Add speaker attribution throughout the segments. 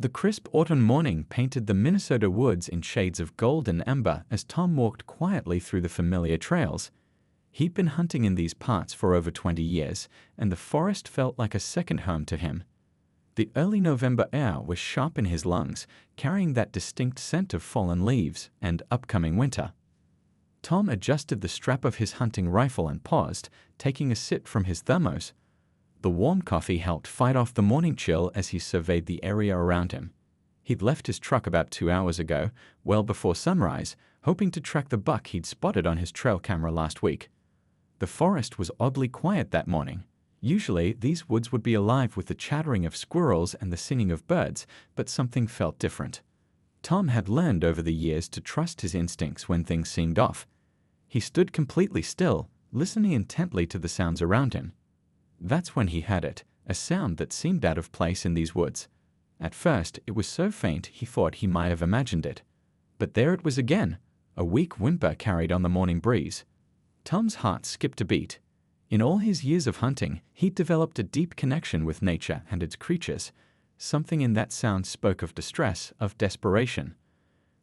Speaker 1: The crisp autumn morning painted the Minnesota woods in shades of gold and amber as Tom walked quietly through the familiar trails. He'd been hunting in these parts for over 20 years, and the forest felt like a second home to him. The early November air was sharp in his lungs, carrying that distinct scent of fallen leaves and upcoming winter. Tom adjusted the strap of his hunting rifle and paused, taking a sip from his thermos. The warm coffee helped fight off the morning chill as he surveyed the area around him. He'd left his truck about 2 hours ago, well before sunrise, hoping to track the buck he'd spotted on his trail camera last week. The forest was oddly quiet that morning. Usually, these woods would be alive with the chattering of squirrels and the singing of birds, but something felt different. Tom had learned over the years to trust his instincts when things seemed off. He stood completely still, listening intently to the sounds around him. That's when he heard it, a sound that seemed out of place in these woods. At first, it was so faint he thought he might have imagined it. But there it was again, a weak whimper carried on the morning breeze. Tom's heart skipped a beat. In all his years of hunting, he'd developed a deep connection with nature and its creatures. Something in that sound spoke of distress, of desperation.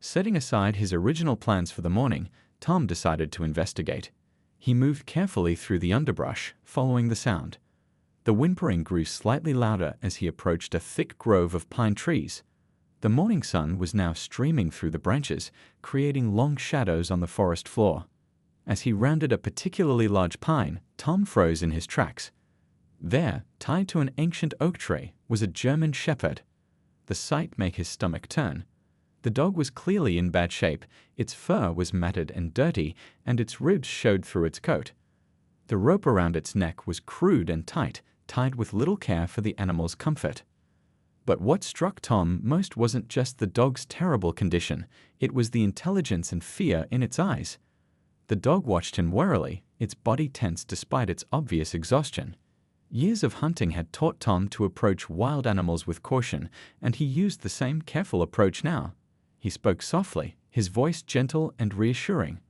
Speaker 1: Setting aside his original plans for the morning, Tom decided to investigate. He moved carefully through the underbrush, following the sound. The whimpering grew slightly louder as he approached a thick grove of pine trees. The morning sun was now streaming through the branches, creating long shadows on the forest floor. As he rounded a particularly large pine, Tom froze in his tracks. There, tied to an ancient oak tree, was a German shepherd. The sight made his stomach turn. The dog was clearly in bad shape, its fur was matted and dirty, and its ribs showed through its coat. The rope around its neck was crude and tight, tied with little care for the animal's comfort. But what struck Tom most wasn't just the dog's terrible condition, it was the intelligence and fear in its eyes. The dog watched him warily, its body tense despite its obvious exhaustion. Years of hunting had taught Tom to approach wild animals with caution, and he used the same careful approach now. He spoke softly, his voice gentle and reassuring.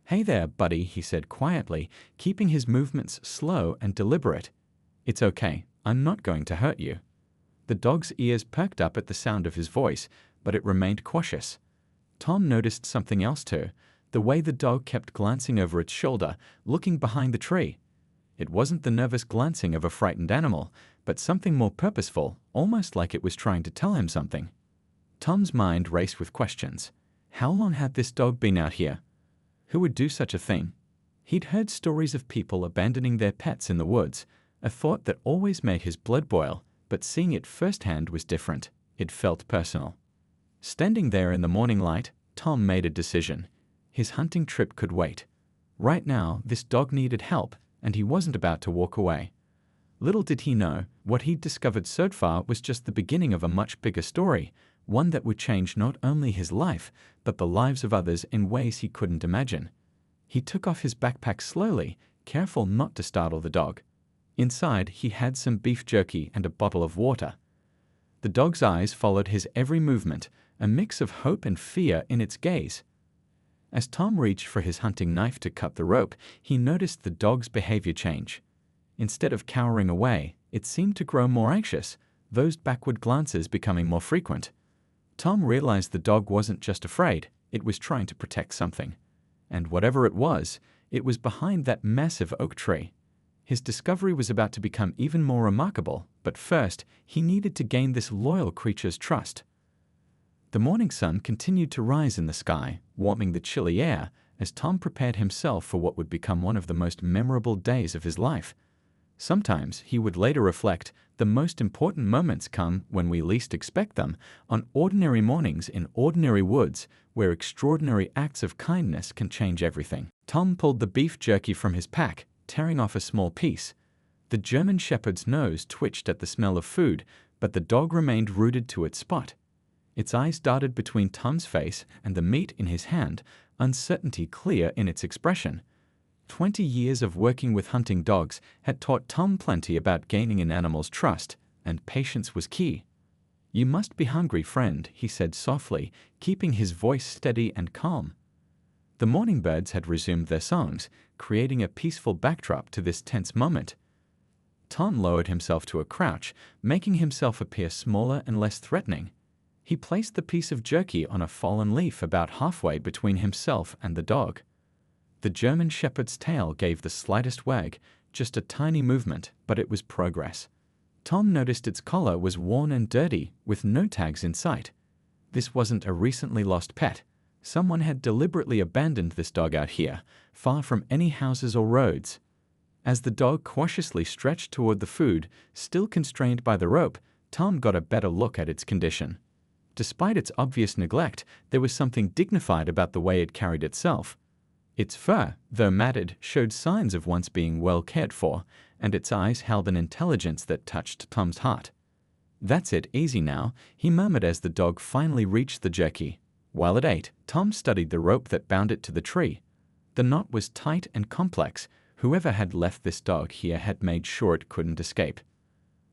Speaker 1: "Hey there, buddy," he said quietly, keeping his movements slow and deliberate. "It's okay, I'm not going to hurt you." The dog's ears perked up at the sound of his voice, but it remained cautious. Tom noticed something else too, the way the dog kept glancing over its shoulder, looking behind the tree. It wasn't the nervous glancing of a frightened animal, but something more purposeful, almost like it was trying to tell him something. Tom's mind raced with questions. How long had this dog been out here? Who would do such a thing? He'd heard stories of people abandoning their pets in the woods, a thought that always made his blood boil, but seeing it firsthand was different. It felt personal. Standing there in the morning light, Tom made a decision. His hunting trip could wait. Right now, this dog needed help, and he wasn't about to walk away. Little did he know, what he'd discovered so far was just the beginning of a much bigger story, one that would change not only his life, but the lives of others in ways he couldn't imagine. He took off his backpack slowly, careful not to startle the dog. Inside, he had some beef jerky and a bottle of water. The dog's eyes followed his every movement, a mix of hope and fear in its gaze. As Tom reached for his hunting knife to cut the rope, he noticed the dog's behavior change. Instead of cowering away, it seemed to grow more anxious, those backward glances becoming more frequent. Tom realized the dog wasn't just afraid, it was trying to protect something. And whatever it was behind that massive oak tree. His discovery was about to become even more remarkable, but first, he needed to gain this loyal creature's trust. The morning sun continued to rise in the sky, warming the chilly air, as Tom prepared himself for what would become one of the most memorable days of his life. Sometimes, he would later reflect, the most important moments come when we least expect them, on ordinary mornings in ordinary woods, where extraordinary acts of kindness can change everything. Tom pulled the beef jerky from his pack, tearing off a small piece. The German shepherd's nose twitched at the smell of food, but the dog remained rooted to its spot. Its eyes darted between Tom's face and the meat in his hand, uncertainty clear in its expression. 20 years of working with hunting dogs had taught Tom plenty about gaining an animal's trust, and patience was key. "You must be hungry, friend," he said softly, keeping his voice steady and calm. The morning birds had resumed their songs, creating a peaceful backdrop to this tense moment. Tom lowered himself to a crouch, making himself appear smaller and less threatening. He placed the piece of jerky on a fallen leaf about halfway between himself and the dog. The German Shepherd's tail gave the slightest wag, just a tiny movement, but it was progress. Tom noticed its collar was worn and dirty, with no tags in sight. This wasn't a recently lost pet. Someone had deliberately abandoned this dog out here, far from any houses or roads. As the dog cautiously stretched toward the food, still constrained by the rope, Tom got a better look at its condition. Despite its obvious neglect, there was something dignified about the way it carried itself. Its fur, though matted, showed signs of once being well cared for, and its eyes held an intelligence that touched Tom's heart. "That's it, easy now," he murmured as the dog finally reached the jerky. While it ate, Tom studied the rope that bound it to the tree. The knot was tight and complex. Whoever had left this dog here had made sure it couldn't escape.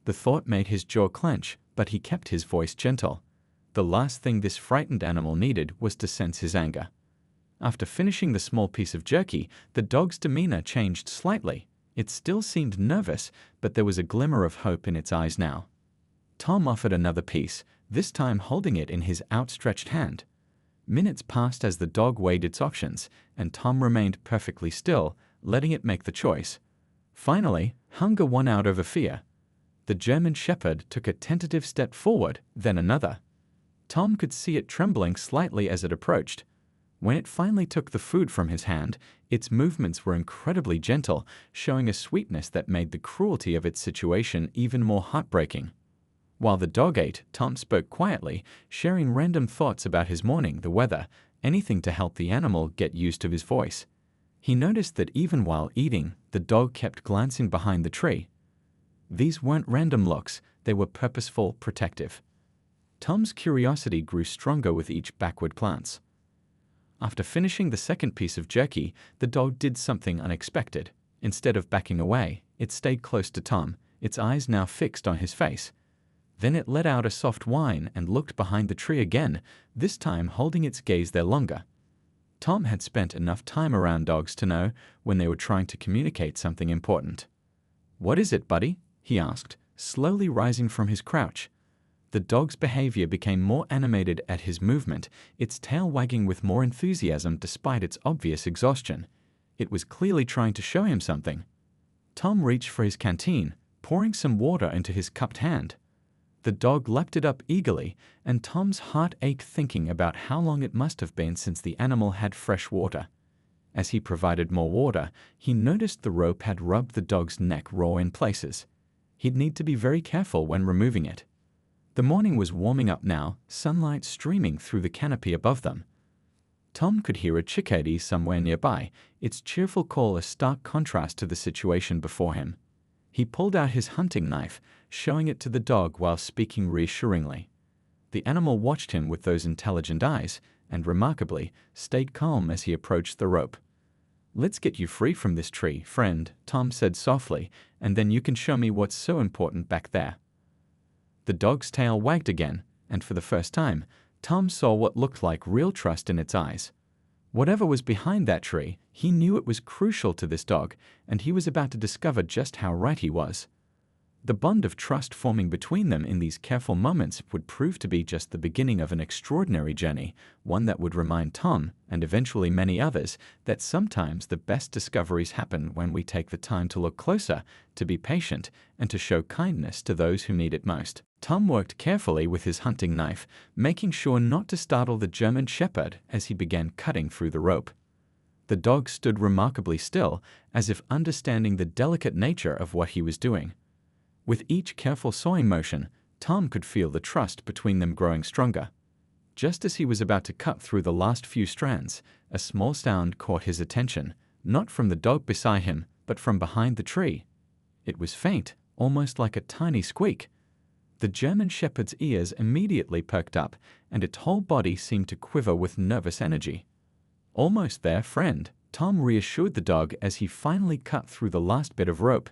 Speaker 1: The thought made his jaw clench, but he kept his voice gentle. The last thing this frightened animal needed was to sense his anger. After finishing the small piece of jerky, the dog's demeanor changed slightly. It still seemed nervous, but there was a glimmer of hope in its eyes now. Tom offered another piece, this time holding it in his outstretched hand. Minutes passed as the dog weighed its options, and Tom remained perfectly still, letting it make the choice. Finally, hunger won out over fear. The German Shepherd took a tentative step forward, then another. Tom could see it trembling slightly as it approached. When it finally took the food from his hand, its movements were incredibly gentle, showing a sweetness that made the cruelty of its situation even more heartbreaking. While the dog ate, Tom spoke quietly, sharing random thoughts about his morning, the weather, anything to help the animal get used to his voice. He noticed that even while eating, the dog kept glancing behind the tree. These weren't random looks, they were purposeful, protective. Tom's curiosity grew stronger with each backward glance. After finishing the second piece of jerky, the dog did something unexpected. Instead of backing away, it stayed close to Tom, its eyes now fixed on his face. Then it let out a soft whine and looked behind the tree again, this time holding its gaze there longer. Tom had spent enough time around dogs to know when they were trying to communicate something important. "What is it, buddy?" he asked, slowly rising from his crouch. The dog's behavior became more animated at his movement, its tail wagging with more enthusiasm despite its obvious exhaustion. It was clearly trying to show him something. Tom reached for his canteen, pouring some water into his cupped hand. The dog lapped it up eagerly, and Tom's heart ached thinking about how long it must have been since the animal had fresh water. As he provided more water, he noticed the rope had rubbed the dog's neck raw in places. He'd need to be very careful when removing it. The morning was warming up now, sunlight streaming through the canopy above them. Tom could hear a chickadee somewhere nearby, its cheerful call a stark contrast to the situation before him. He pulled out his hunting knife, showing it to the dog while speaking reassuringly. The animal watched him with those intelligent eyes, and remarkably, stayed calm as he approached the rope. "Let's get you free from this tree, friend," Tom said softly, "and then you can show me what's so important back there." The dog's tail wagged again, and for the first time, Tom saw what looked like real trust in its eyes. Whatever was behind that tree, he knew it was crucial to this dog, and he was about to discover just how right he was. The bond of trust forming between them in these careful moments would prove to be just the beginning of an extraordinary journey, one that would remind Tom, and eventually many others, that sometimes the best discoveries happen when we take the time to look closer, to be patient, and to show kindness to those who need it most. Tom worked carefully with his hunting knife, making sure not to startle the German Shepherd as he began cutting through the rope. The dog stood remarkably still, as if understanding the delicate nature of what he was doing. With each careful sawing motion, Tom could feel the trust between them growing stronger. Just as he was about to cut through the last few strands, a small sound caught his attention, not from the dog beside him, but from behind the tree. It was faint, almost like a tiny squeak. The German Shepherd's ears immediately perked up, and its whole body seemed to quiver with nervous energy. "Almost there, friend," Tom reassured the dog as he finally cut through the last bit of rope.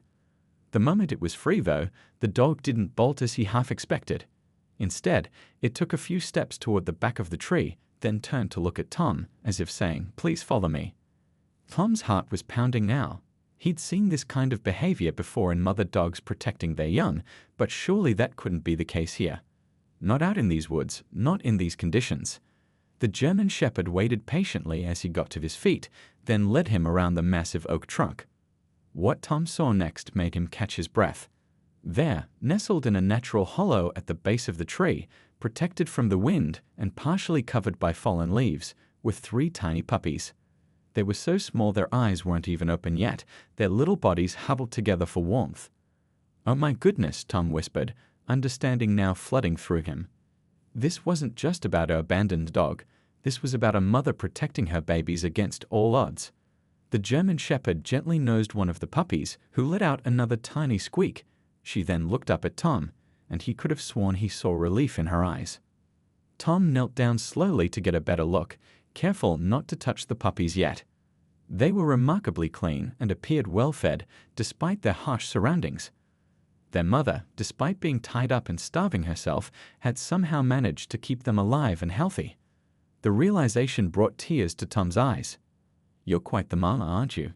Speaker 1: The moment it was free, though, the dog didn't bolt as he half expected. Instead, it took a few steps toward the back of the tree, then turned to look at Tom, as if saying, "Please follow me." Tom's heart was pounding now. He'd seen this kind of behavior before in mother dogs protecting their young, but surely that couldn't be the case here. Not out in these woods, not in these conditions. The German Shepherd waited patiently as he got to his feet, then led him around the massive oak trunk. What Tom saw next made him catch his breath. There, nestled in a natural hollow at the base of the tree, protected from the wind and partially covered by fallen leaves, were 3 tiny puppies. They were so small their eyes weren't even open yet, their little bodies huddled together for warmth. "Oh my goodness," Tom whispered, understanding now flooding through him. This wasn't just about her abandoned dog. This was about a mother protecting her babies against all odds. The German Shepherd gently nosed one of the puppies, who let out another tiny squeak. She then looked up at Tom, and he could have sworn he saw relief in her eyes. Tom knelt down slowly to get a better look, careful not to touch the puppies yet. They were remarkably clean and appeared well-fed, despite their harsh surroundings. Their mother, despite being tied up and starving herself, had somehow managed to keep them alive and healthy. The realization brought tears to Tom's eyes. "You're quite the mama, aren't you?"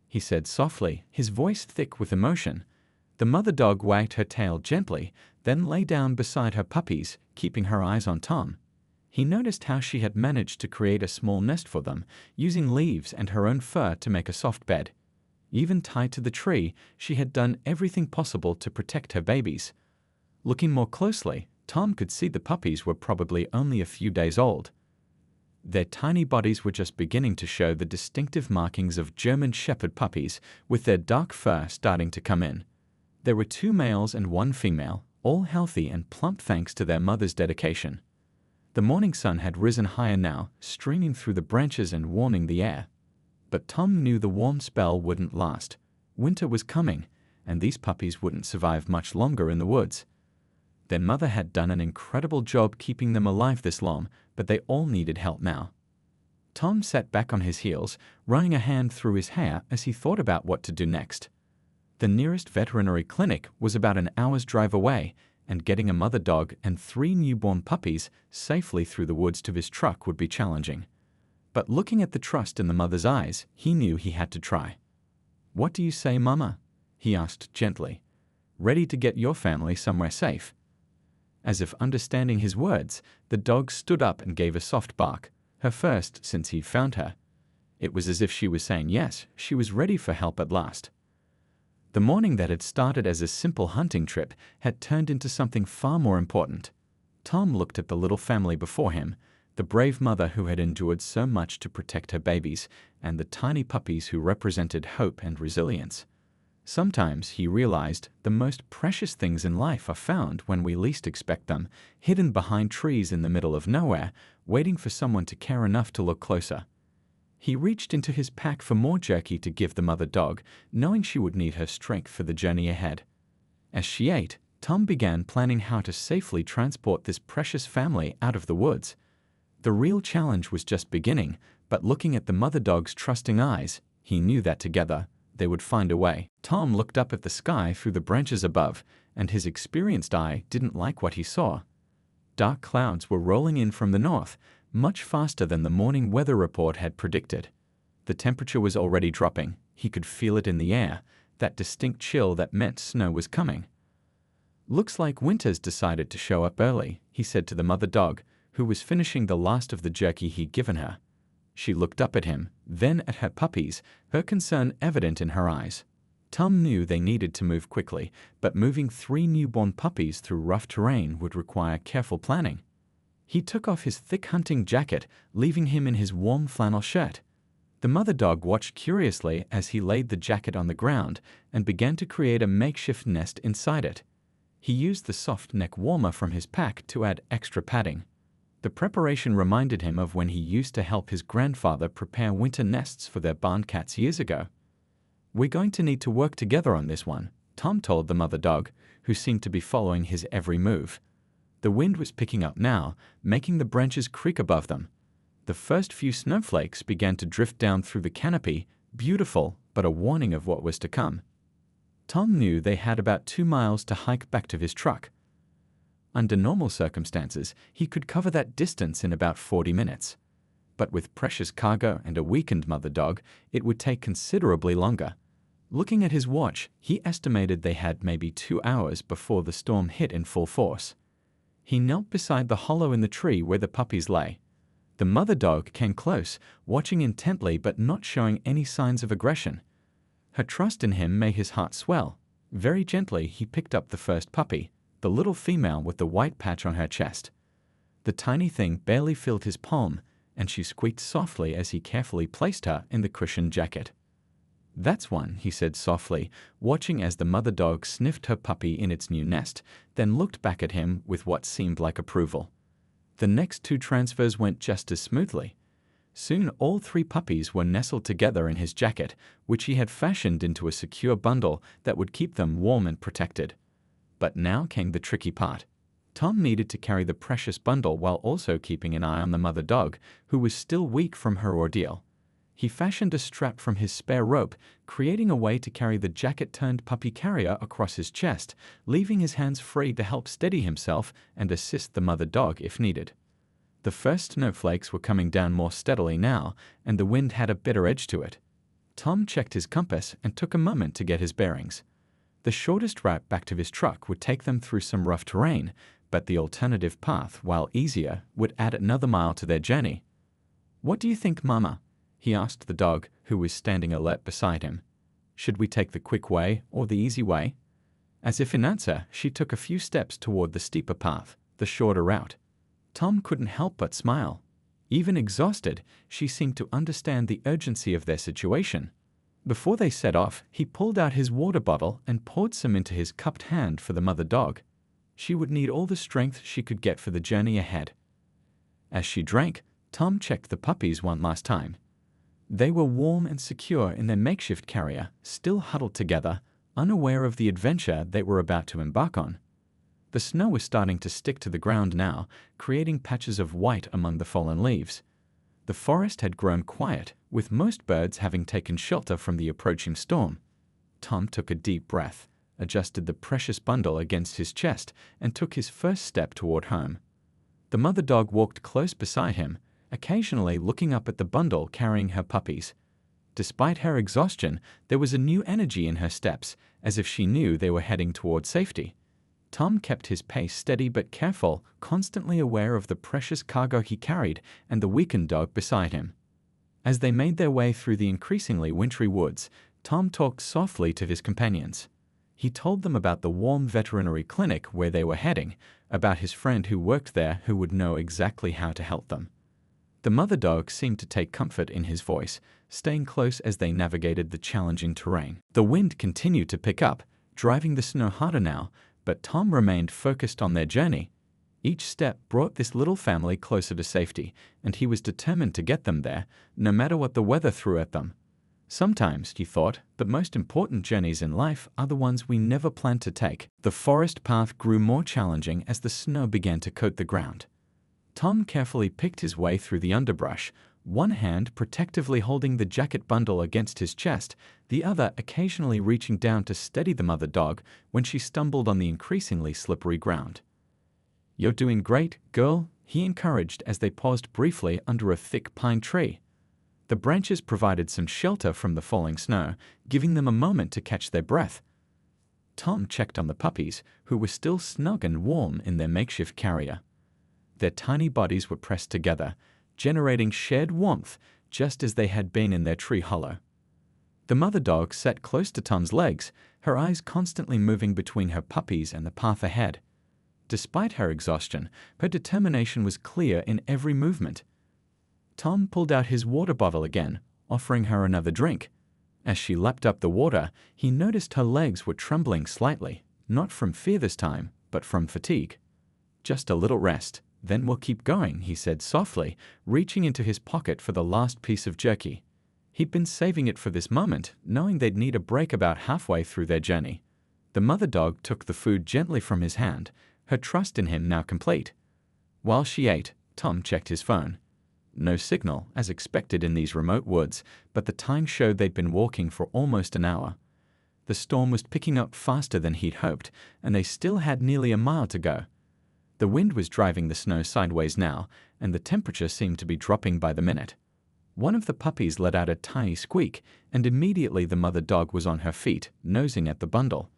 Speaker 1: he said softly, his voice thick with emotion. The mother dog wagged her tail gently, then lay down beside her puppies, keeping her eyes on Tom. He noticed how she had managed to create a small nest for them, using leaves and her own fur to make a soft bed. Even tied to the tree, she had done everything possible to protect her babies. Looking more closely, Tom could see the puppies were probably only a few days old. Their tiny bodies were just beginning to show the distinctive markings of German Shepherd puppies, with their dark fur starting to come in. There were 2 males and 1 female, all healthy and plump thanks to their mother's dedication. The morning sun had risen higher now, streaming through the branches and warming the air. But Tom knew the warm spell wouldn't last. Winter was coming, and these puppies wouldn't survive much longer in the woods. Their mother had done an incredible job keeping them alive this long, but they all needed help now. Tom sat back on his heels, running a hand through his hair as he thought about what to do next. The nearest veterinary clinic was about an hour's drive away, and getting a mother dog and 3 newborn puppies safely through the woods to his truck would be challenging. But looking at the trust in the mother's eyes, he knew he had to try. "What do you say, Mama?" he asked gently. "Ready to get your family somewhere safe?" As if understanding his words, the dog stood up and gave a soft bark, her first since he'd found her. It was as if she was saying yes, she was ready for help at last. The morning that had started as a simple hunting trip had turned into something far more important. Tom looked at the little family before him, the brave mother who had endured so much to protect her babies, and the tiny puppies who represented hope and resilience. Sometimes, he realized, the most precious things in life are found when we least expect them, hidden behind trees in the middle of nowhere, waiting for someone to care enough to look closer. He reached into his pack for more jerky to give the mother dog, knowing she would need her strength for the journey ahead. As she ate, Tom began planning how to safely transport this precious family out of the woods. The real challenge was just beginning, but looking at the mother dog's trusting eyes, he knew that together they would find a way. Tom looked up at the sky through the branches above, and his experienced eye didn't like what he saw. Dark clouds were rolling in from the north, much faster than the morning weather report had predicted. The temperature was already dropping. He could feel it in the air, that distinct chill that meant snow was coming. "Looks like winter's decided to show up early," he said to the mother dog, who was finishing the last of the jerky he'd given her. She looked up at him, then at her puppies, her concern evident in her eyes. Tom knew they needed to move quickly, but moving 3 newborn puppies through rough terrain would require careful planning. He took off his thick hunting jacket, leaving him in his warm flannel shirt. The mother dog watched curiously as he laid the jacket on the ground and began to create a makeshift nest inside it. He used the soft neck warmer from his pack to add extra padding. The preparation reminded him of when he used to help his grandfather prepare winter nests for their barn cats years ago. "We're going to need to work together on this one," Tom told the mother dog, who seemed to be following his every move. The wind was picking up now, making the branches creak above them. The first few snowflakes began to drift down through the canopy, beautiful, but a warning of what was to come. Tom knew they had about 2 miles to hike back to his truck. Under normal circumstances, he could cover that distance in about 40 minutes. But with precious cargo and a weakened mother dog, it would take considerably longer. Looking at his watch, he estimated they had maybe 2 hours before the storm hit in full force. He knelt beside the hollow in the tree where the puppies lay. The mother dog came close, watching intently but not showing any signs of aggression. Her trust in him made his heart swell. Very gently, he picked up the first puppy, the little female with the white patch on her chest. The tiny thing barely filled his palm, and she squeaked softly as he carefully placed her in the cushioned jacket. "That's one," he said softly, watching as the mother dog sniffed her puppy in its new nest, then looked back at him with what seemed like approval. The next 2 transfers went just as smoothly. Soon all 3 puppies were nestled together in his jacket, which he had fashioned into a secure bundle that would keep them warm and protected. But now came the tricky part. Tom needed to carry the precious bundle while also keeping an eye on the mother dog, who was still weak from her ordeal. He fashioned a strap from his spare rope, creating a way to carry the jacket-turned puppy carrier across his chest, leaving his hands free to help steady himself and assist the mother dog if needed. The first snowflakes were coming down more steadily now, and the wind had a bitter edge to it. Tom checked his compass and took a moment to get his bearings. The shortest route back to his truck would take them through some rough terrain, but the alternative path, while easier, would add another mile to their journey. "What do you think, Mama?" he asked the dog, who was standing alert beside him. "Should we take the quick way or the easy way?" As if in answer, she took a few steps toward the steeper path, the shorter route. Tom couldn't help but smile. Even exhausted, she seemed to understand the urgency of their situation. Before they set off, he pulled out his water bottle and poured some into his cupped hand for the mother dog. She would need all the strength she could get for the journey ahead. As she drank, Tom checked the puppies one last time. They were warm and secure in their makeshift carrier, still huddled together, unaware of the adventure they were about to embark on. The snow was starting to stick to the ground now, creating patches of white among the fallen leaves. The forest had grown quiet, with most birds having taken shelter from the approaching storm. Tom took a deep breath, adjusted the precious bundle against his chest, and took his first step toward home. The mother dog walked close beside him, occasionally looking up at the bundle carrying her puppies. Despite her exhaustion, there was a new energy in her steps, as if she knew they were heading toward safety. Tom kept his pace steady but careful, constantly aware of the precious cargo he carried and the weakened dog beside him. As they made their way through the increasingly wintry woods, Tom talked softly to his companions. He told them about the warm veterinary clinic where they were heading, about his friend who worked there who would know exactly how to help them. The mother dog seemed to take comfort in his voice, staying close as they navigated the challenging terrain. The wind continued to pick up, driving the snow harder now, but Tom remained focused on their journey. Each step brought this little family closer to safety, and he was determined to get them there, no matter what the weather threw at them. Sometimes, he thought, the most important journeys in life are the ones we never planned to take. The forest path grew more challenging as the snow began to coat the ground. Tom carefully picked his way through the underbrush, one hand protectively holding the jacket bundle against his chest, the other occasionally reaching down to steady the mother dog when she stumbled on the increasingly slippery ground. "You're doing great, girl," he encouraged as they paused briefly under a thick pine tree. The branches provided some shelter from the falling snow, giving them a moment to catch their breath. Tom checked on the puppies, who were still snug and warm in their makeshift carrier. Their tiny bodies were pressed together, generating shared warmth just as they had been in their tree hollow. The mother dog sat close to Tom's legs, her eyes constantly moving between her puppies and the path ahead. Despite her exhaustion, her determination was clear in every movement. Tom pulled out his water bottle again, offering her another drink. As she lapped up the water, he noticed her legs were trembling slightly, not from fear this time, but from fatigue. "Just a little rest, then we'll keep going," he said softly, reaching into his pocket for the last piece of jerky. He'd been saving it for this moment, knowing they'd need a break about halfway through their journey. The mother dog took the food gently from his hand, her trust in him now complete. While she ate, Tom checked his phone. No signal, as expected in these remote woods, but the time showed they'd been walking for almost an hour. The storm was picking up faster than he'd hoped, and they still had nearly a mile to go. The wind was driving the snow sideways now, and the temperature seemed to be dropping by the minute. One of the puppies let out a tiny squeak, and immediately the mother dog was on her feet, nosing at the bundle.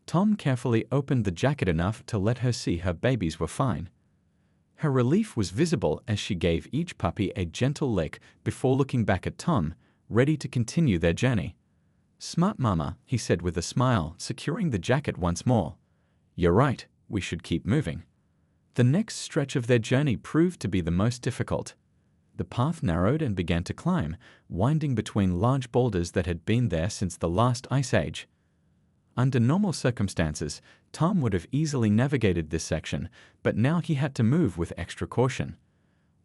Speaker 1: Tom carefully opened the jacket enough to let her see her babies were fine. Her relief was visible as she gave each puppy a gentle lick before looking back at Tom, ready to continue their journey. "Smart mama," he said with a smile, securing the jacket once more. "You're right, we should keep moving." The next stretch of their journey proved to be the most difficult. The path narrowed and began to climb, winding between large boulders that had been there since the last ice age. Under normal circumstances, Tom would have easily navigated this section, but now he had to move with extra caution.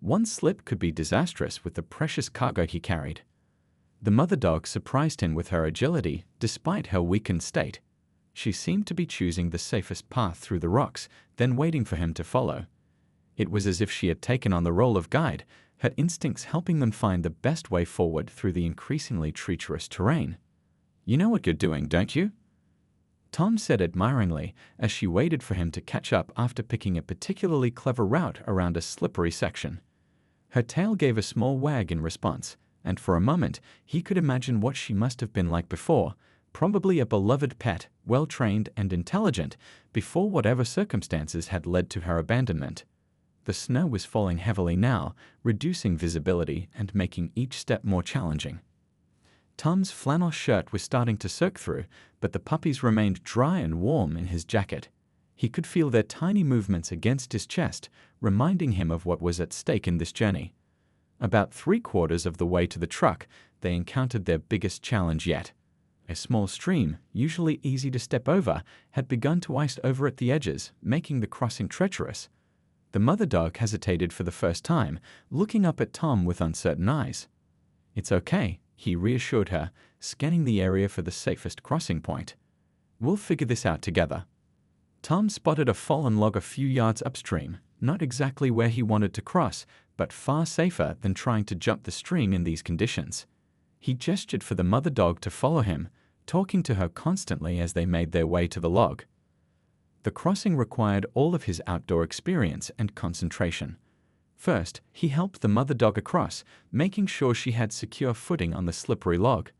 Speaker 1: One slip could be disastrous with the precious cargo he carried. The mother dog surprised him with her agility, despite her weakened state. She seemed to be choosing the safest path through the rocks, then waiting for him to follow. It was as if she had taken on the role of guide, her instincts helping them find the best way forward through the increasingly treacherous terrain. "You know what you're doing, don't you?" Tom said admiringly as she waited for him to catch up after picking a particularly clever route around a slippery section. Her tail gave a small wag in response, and for a moment he could imagine what she must have been like before, probably a beloved pet, well-trained and intelligent, before whatever circumstances had led to her abandonment. The snow was falling heavily now, reducing visibility and making each step more challenging. Tom's flannel shirt was starting to soak through, but the puppies remained dry and warm in his jacket. He could feel their tiny movements against his chest, reminding him of what was at stake in this journey. About 3/4 of the way to the truck, they encountered their biggest challenge yet. A small stream, usually easy to step over, had begun to ice over at the edges, making the crossing treacherous. The mother dog hesitated for the first time, looking up at Tom with uncertain eyes. "It's okay," he reassured her, scanning the area for the safest crossing point. "We'll figure this out together." Tom spotted a fallen log a few yards upstream, not exactly where he wanted to cross, but far safer than trying to jump the stream in these conditions. He gestured for the mother dog to follow him, talking to her constantly as they made their way to the log. The crossing required all of his outdoor experience and concentration. First, he helped the mother dog across, making sure she had secure footing on the slippery log.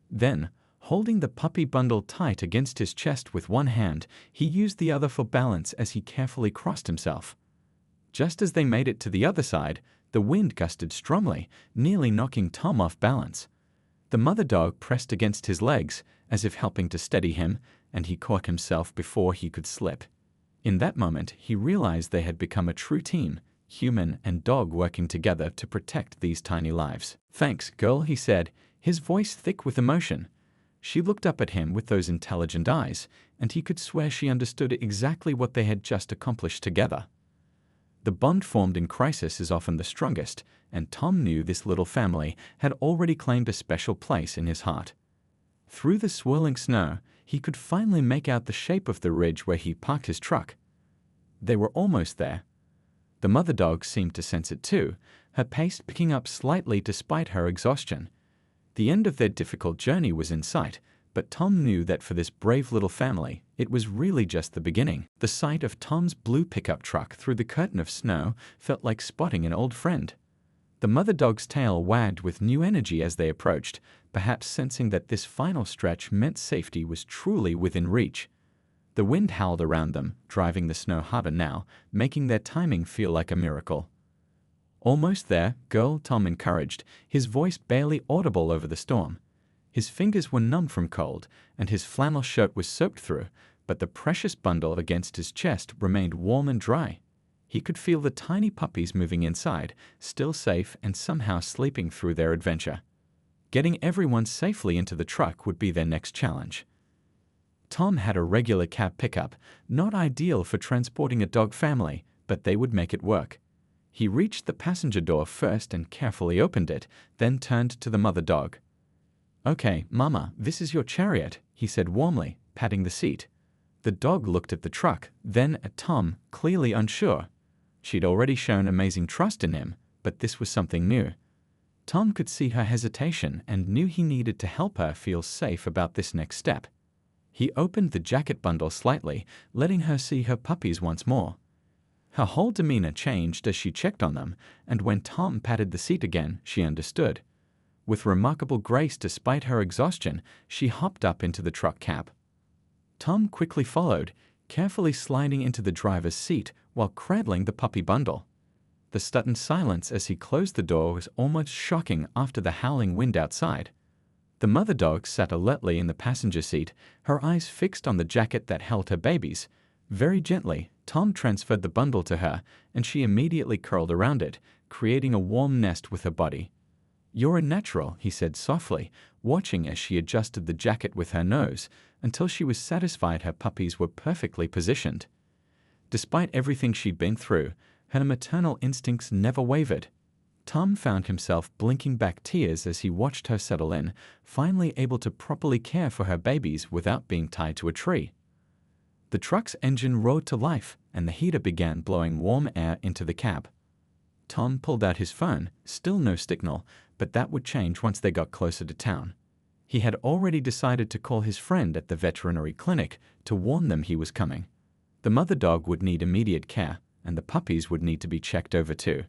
Speaker 1: Then, holding the puppy bundle tight against his chest with one hand, he used the other for balance as he carefully crossed himself. Just as they made it to the other side, the wind gusted strongly, nearly knocking Tom off balance. The mother dog pressed against his legs, as if helping to steady him, and he caught himself before he could slip. In that moment, he realized they had become a true team, human and dog working together to protect these tiny lives. "Thanks, girl," he said, his voice thick with emotion. She looked up at him with those intelligent eyes, and he could swear she understood exactly what they had just accomplished together. The bond formed in crisis is often the strongest, and Tom knew this little family had already claimed a special place in his heart. Through the swirling snow, he could finally make out the shape of the ridge where he parked his truck. They were almost there. The mother dog seemed to sense it too, her pace picking up slightly despite her exhaustion. The end of their difficult journey was in sight, but Tom knew that for this brave little family, it was really just the beginning. The sight of Tom's blue pickup truck through the curtain of snow felt like spotting an old friend. The mother dog's tail wagged with new energy as they approached, perhaps sensing that this final stretch meant safety was truly within reach. The wind howled around them, driving the snow harder now, making their timing feel like a miracle. "Almost there, girl," Tom encouraged, his voice barely audible over the storm. His fingers were numb from cold, and his flannel shirt was soaked through, but the precious bundle against his chest remained warm and dry. He could feel the tiny puppies moving inside, still safe and somehow sleeping through their adventure. Getting everyone safely into the truck would be their next challenge. Tom had a regular cab pickup, not ideal for transporting a dog family, but they would make it work. He reached the passenger door first and carefully opened it, then turned to the mother dog. "Okay, Mama, this is your chariot," he said warmly, patting the seat. The dog looked at the truck, then at Tom, clearly unsure. She'd already shown amazing trust in him, but this was something new. Tom could see her hesitation and knew he needed to help her feel safe about this next step. He opened the jacket bundle slightly, letting her see her puppies once more. Her whole demeanor changed as she checked on them, and when Tom patted the seat again, she understood. With remarkable grace despite her exhaustion, she hopped up into the truck cab. Tom quickly followed, carefully sliding into the driver's seat while cradling the puppy bundle. The stunned silence as he closed the door was almost shocking after the howling wind outside. The mother dog sat alertly in the passenger seat, her eyes fixed on the jacket that held her babies. Very gently, Tom transferred the bundle to her, and she immediately curled around it, creating a warm nest with her body. "You're a natural," he said softly, watching as she adjusted the jacket with her nose until she was satisfied her puppies were perfectly positioned. Despite everything she'd been through, her maternal instincts never wavered. Tom found himself blinking back tears as he watched her settle in, finally able to properly care for her babies without being tied to a tree. The truck's engine roared to life, and the heater began blowing warm air into the cab. Tom pulled out his phone, still no signal, but that would change once they got closer to town. He had already decided to call his friend at the veterinary clinic to warn them he was coming. The mother dog would need immediate care, and the puppies would need to be checked over too.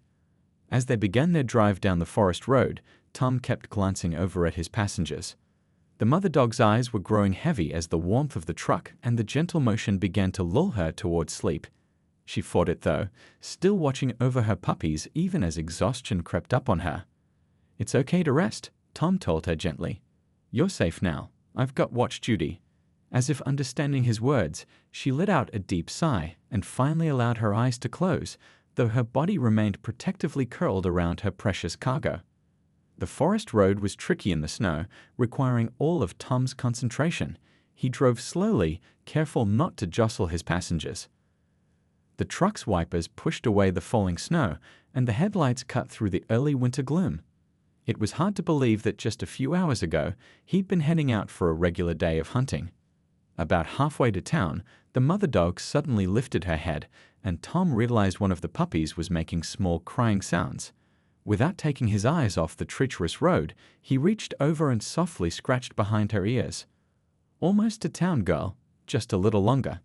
Speaker 1: As they began their drive down the forest road, Tom kept glancing over at his passengers. The mother dog's eyes were growing heavy as the warmth of the truck and the gentle motion began to lull her towards sleep. She fought it though, still watching over her puppies even as exhaustion crept up on her. "It's okay to rest," Tom told her gently. "You're safe now. I've got watch duty." As if understanding his words, she let out a deep sigh and finally allowed her eyes to close, though her body remained protectively curled around her precious cargo. The forest road was tricky in the snow, requiring all of Tom's concentration. He drove slowly, careful not to jostle his passengers. The truck's wipers pushed away the falling snow, and the headlights cut through the early winter gloom. It was hard to believe that just a few hours ago, he'd been heading out for a regular day of hunting. About halfway to town, the mother dog suddenly lifted her head, and Tom realized one of the puppies was making small crying sounds. Without taking his eyes off the treacherous road, he reached over and softly scratched behind her ears. "Almost to town, girl. Just a little longer."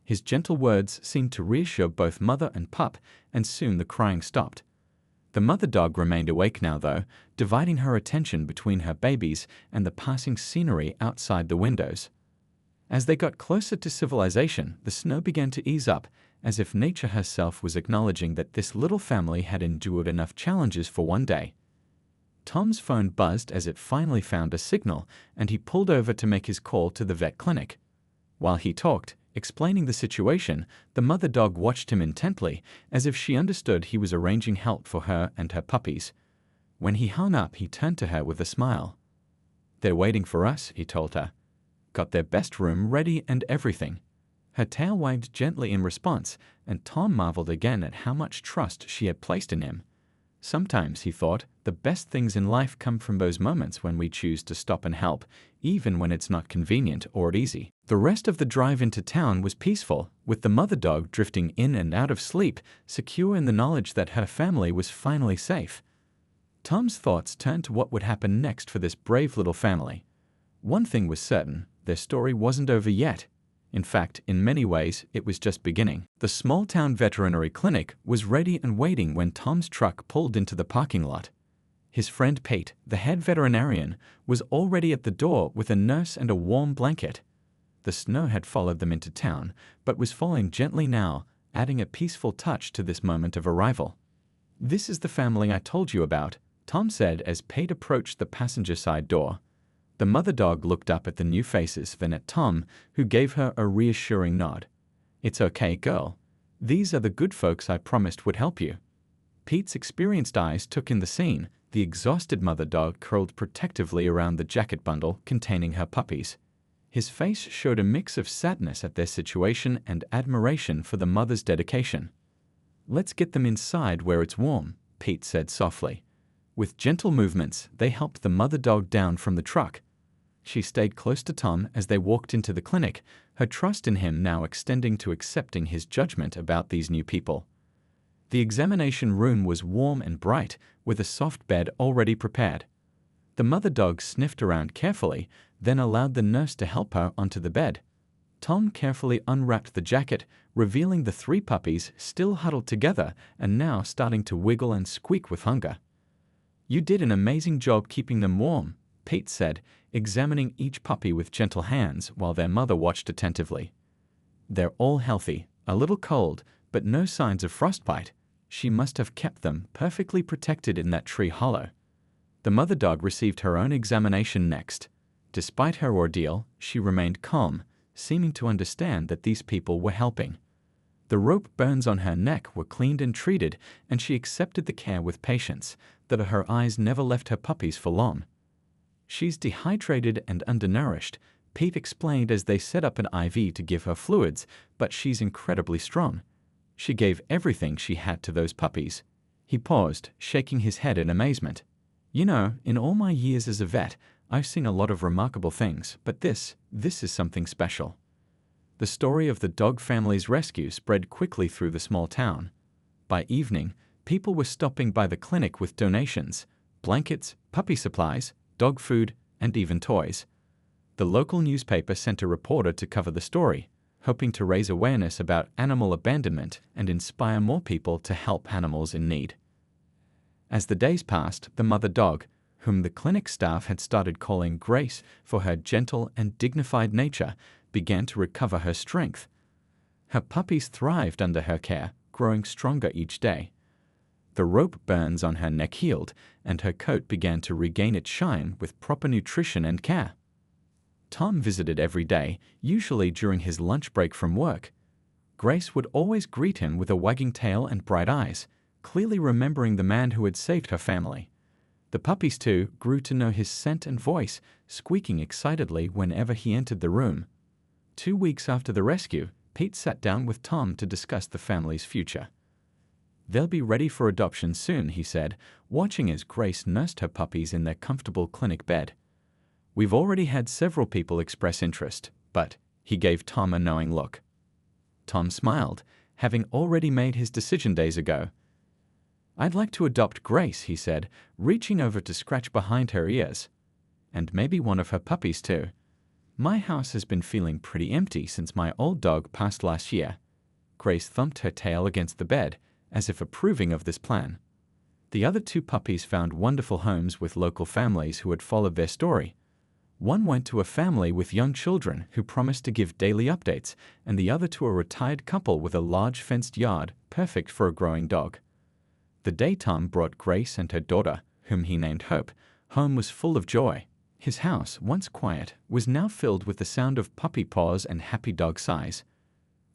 Speaker 1: His gentle words seemed to reassure both mother and pup, and soon the crying stopped. The mother dog remained awake now, though, dividing her attention between her babies and the passing scenery outside the windows. As they got closer to civilization, the snow began to ease up, as if nature herself was acknowledging that this little family had endured enough challenges for one day. Tom's phone buzzed as it finally found a signal, and he pulled over to make his call to the vet clinic. While he talked, explaining the situation, the mother dog watched him intently, as if she understood he was arranging help for her and her puppies. When he hung up, he turned to her with a smile. "They're waiting for us," he told her. "Got their best room ready and everything." Her tail wagged gently in response, and Tom marveled again at how much trust she had placed in him. Sometimes, he thought, the best things in life come from those moments when we choose to stop and help, even when it's not convenient or easy. The rest of the drive into town was peaceful, with the mother dog drifting in and out of sleep, secure in the knowledge that her family was finally safe. Tom's thoughts turned to what would happen next for this brave little family. One thing was certain, their story wasn't over yet. In fact, in many ways, it was just beginning. The small-town veterinary clinic was ready and waiting when Tom's truck pulled into the parking lot. His friend Pete, the head veterinarian, was already at the door with a nurse and a warm blanket. The snow had followed them into town, but was falling gently now, adding a peaceful touch to this moment of arrival. "This is the family I told you about," Tom said as Pete approached the passenger side door. The mother dog looked up at the new faces, then at Tom, who gave her a reassuring nod. "It's okay, girl. These are the good folks I promised would help you." Pete's experienced eyes took in the scene. The exhausted mother dog curled protectively around the jacket bundle containing her puppies. His face showed a mix of sadness at their situation and admiration for the mother's dedication. "Let's get them inside where it's warm," Pete said softly. With gentle movements, they helped the mother dog down from the truck. She stayed close to Tom as they walked into the clinic, her trust in him now extending to accepting his judgment about these new people. The examination room was warm and bright, with a soft bed already prepared. The mother dog sniffed around carefully, then allowed the nurse to help her onto the bed. Tom carefully unwrapped the jacket, revealing the 3 puppies still huddled together and now starting to wiggle and squeak with hunger. "You did an amazing job keeping them warm," Pete said, examining each puppy with gentle hands while their mother watched attentively. They're all healthy, a little cold, but no signs of frostbite. She must have kept them perfectly protected in that tree hollow. The mother dog received her own examination next. Despite her ordeal, she remained calm, seeming to understand that these people were helping. The rope burns on her neck were cleaned and treated, and she accepted the care with patience, though her eyes never left her puppies for long. She's dehydrated and undernourished, Pete explained as they set up an IV to give her fluids, but she's incredibly strong. She gave everything she had to those puppies. He paused, shaking his head in amazement. You know, in all my years as a vet, I've seen a lot of remarkable things, but this is something special. The story of the dog family's rescue spread quickly through the small town. By evening, people were stopping by the clinic with donations, blankets, puppy supplies, dog food, and even toys. The local newspaper sent a reporter to cover the story, hoping to raise awareness about animal abandonment and inspire more people to help animals in need. As the days passed, the mother dog, whom the clinic staff had started calling Grace for her gentle and dignified nature, began to recover her strength. Her puppies thrived under her care, growing stronger each day. The rope burns on her neck healed, and her coat began to regain its shine with proper nutrition and care. Tom visited every day, usually during his lunch break from work. Grace would always greet him with a wagging tail and bright eyes, clearly remembering the man who had saved her family. The puppies, too, grew to know his scent and voice, squeaking excitedly whenever he entered the room. 2 weeks after the rescue, Pete sat down with Tom to discuss the family's future. They'll be ready for adoption soon, he said, watching as Grace nursed her puppies in their comfortable clinic bed. We've already had several people express interest, but he gave Tom a knowing look. Tom smiled, having already made his decision days ago. I'd like to adopt Grace, he said, reaching over to scratch behind her ears. And maybe one of her puppies, too. My house has been feeling pretty empty since my old dog passed last year. Grace thumped her tail against the bed, as if approving of this plan. The other 2 puppies found wonderful homes with local families who had followed their story. One went to a family with young children who promised to give daily updates, and the other to a retired couple with a large fenced yard, perfect for a growing dog. The day Tom brought Grace and her daughter, whom he named Hope, home was full of joy. His house, once quiet, was now filled with the sound of puppy paws and happy dog sighs.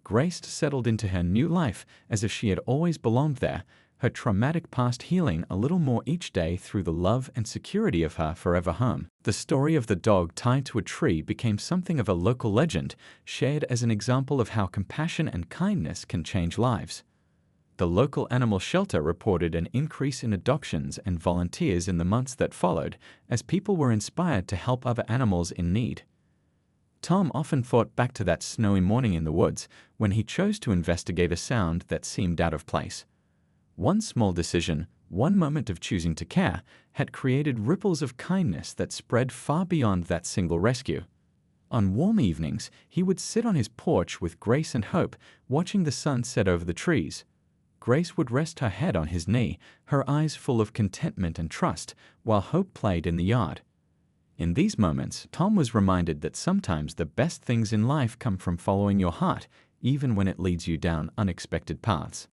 Speaker 1: Grace settled into her new life as if she had always belonged there, her traumatic past healing a little more each day through the love and security of her forever home. The story of the dog tied to a tree became something of a local legend, shared as an example of how compassion and kindness can change lives. The local animal shelter reported an increase in adoptions and volunteers in the months that followed, as people were inspired to help other animals in need. Tom often thought back to that snowy morning in the woods when he chose to investigate a sound that seemed out of place. One small decision, one moment of choosing to care, had created ripples of kindness that spread far beyond that single rescue. On warm evenings, he would sit on his porch with Grace and Hope, watching the sun set over the trees. Grace would rest her head on his knee, her eyes full of contentment and trust, while Hope played in the yard. In these moments, Tom was reminded that sometimes the best things in life come from following your heart, even when it leads you down unexpected paths.